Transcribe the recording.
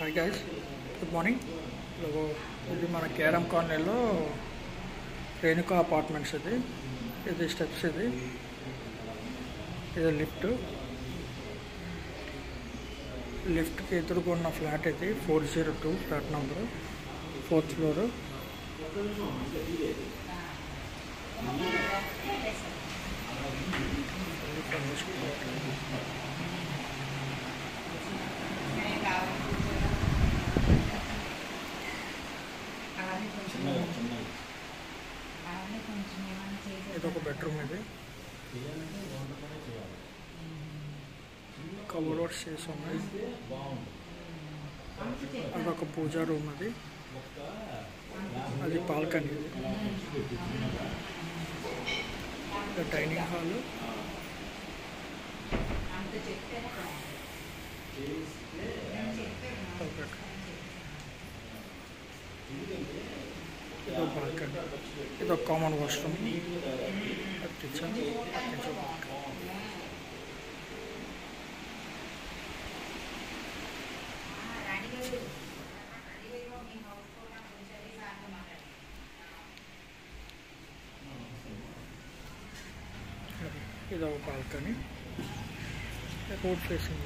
Hi guys, good morning. ఇది మన కేరం కాలనీలో రేణుకా అపార్ట్మెంట్స్. ఇది స్టెప్స్. ఇది లిఫ్ట్కి ఎదురుకున్న ఫ్లాట్. ఇది 402 ఫ్లాట్ నెంబరు, 4th ఫ్లోరు. ఇది ఒక బెడ్రూమ్. ఇది కబోర్డ్స్ చేసి ఉన్నాయి. అదొక పూజా రూమ్. అది బాల్కనీ. Dining hall. ఇదో బాల్కనీ. ఇదో కామన్ వాష్రూమ్. కిచెన్. ఇదో బాల్కనీ. Road facing.